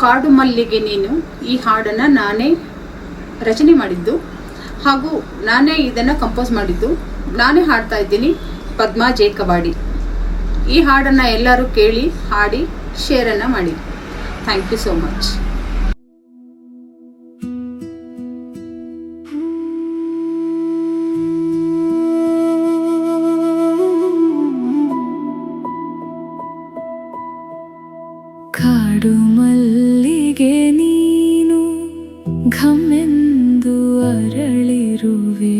ಕಾಡು ಮಲ್ಲಿಗೆ ನೀನು ಈ ಹಾಡನ್ನು ನಾನೇ ರಚನೆ ಮಾಡಿದ್ದು ಹಾಗೂ ನಾನೇ ಇದನ್ನು ಕಂಪೋಸ್ ಮಾಡಿದ್ದು. ನಾನೇ ಹಾಡ್ತಾ ಇದ್ದೀನಿ, ಪದ್ಮಾ ಜೆ ಕಬಾಡಿ. ಈ ಹಾಡನ್ನು ಎಲ್ಲರೂ ಕೇಳಿ, ಹಾಡಿ, ಶೇರನ್ನು ಮಾಡಿ. Thank you so much. ಕಾಡು ಮಲ್ಲಿಗೆ ನೀನು ಘಮ್ಮೆಂದು ಅರಳಿರುವೆ,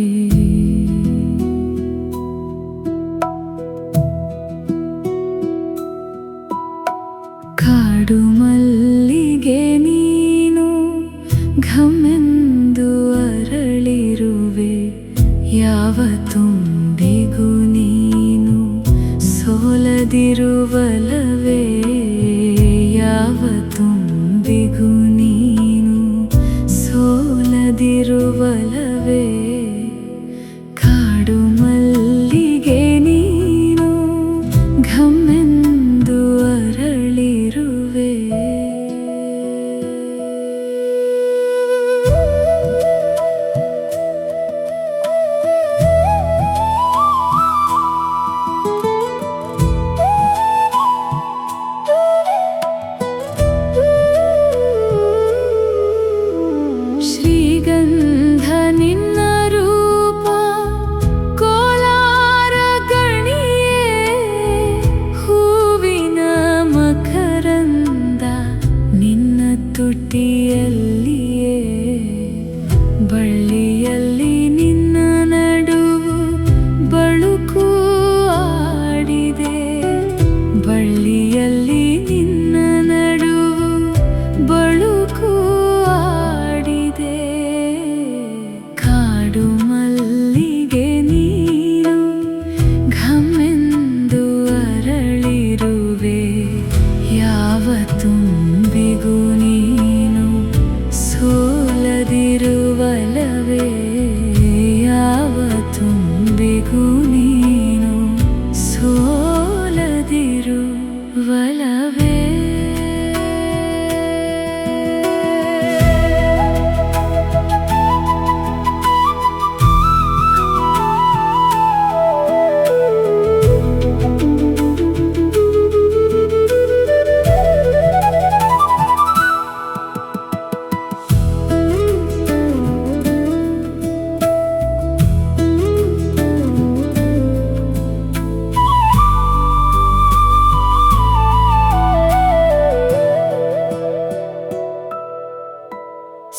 ಕಾಡು ಮಲ್ಲಿಗೆ ನೀನು ಘಮ್ಮೆಂದು ಅರಳಿರುವೆ, ಯಾವ ತುಂಬಿಗೂ ನೀನು ಸೋಲದಿರುವಲವೇ, ಯಾವ ತುಂಬಿಗೂ ನೀನು ಸೋಲದಿರುವಲವೇ, ಕಾಡು ಮಲ್ಲಿಗೆ ನೀನು ಘಮ್ಮೆಂದು ಅರಳಿರುವೆ. ಶ್ರೀಗಂಧ ನಿನ್ನ ರೂಪ ಕೋಲಾರ ಗಣಿಯೇ, ಹೂವಿನ ಮಕರಂದ ನಿನ್ನ ತುಟಿಯಲ್ಲಿಯೇ, ಬಳ್ಳಿಯಲ್ಲಿ ನಿನ್ನ ನಡುವು ಬಳುಕು ಆಡಿದೆ, ಬಳ್ಳಿಯಲ್ಲಿ ನಿನ್ನ ನಡುವು ಬಳುಕು ಆಡಿದೆ, ಕಾಡು ಮಲ್ಲಿಗೆ ನೀನು ಘಮ್ಮೆಂದು ಅರಳಿರುವೆ, ಯಾವ ತುಂಬಿಗೂ ನೀನು ಸೋಲದಿರುವಲವೇ, ಯಾವ ತುಂಬಿಗೂ ನೀನು ಸೋಲದಿರುವಲವೇ.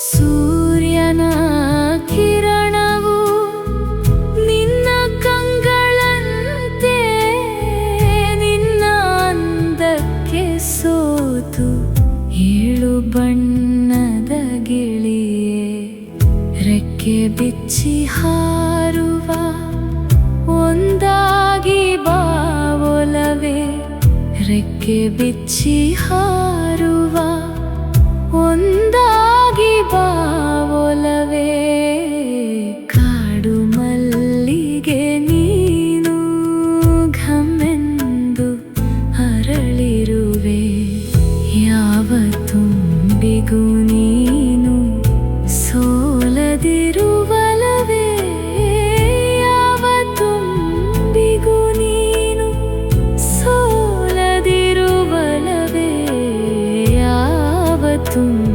ಸೂರ್ಯನ ಕಿರಣವು ನಿನ್ನ ಕಂಗಳಂತೆ, ನಿನ್ನ ಅಂದಕ್ಕೆ ಸೋತು ಏಳು ಬಣ್ಣದ ಗಿಳಿಯೇ, ರೆಕ್ಕೆ ಬಿಚ್ಚಿ ಹಾರುವ ಒಂದಾಗಿ ಬಾವೊಲವೇ, ರೆಕ್ಕೆ ಬಿಚ್ಚಿ ಹಾರುವ ಒಂದಾಗಿ ಬಾವೊಲವೇ, ಕಾಡು ಮಲ್ಲಿಗೆ ನೀನು ಘಮ್ಮೆಂದು ಅರಳಿರುವೆ, ಯಾವ ತುಂಬಿಗೂ ನೀನು ಸೋಲದಿರುವಲವೇ, ಯಾವ ತುಂಬಿಗೂ ನೀನು ಸೋಲದಿರುವಲವೇ, ಯಾವ ತುಂಬಿಗೂ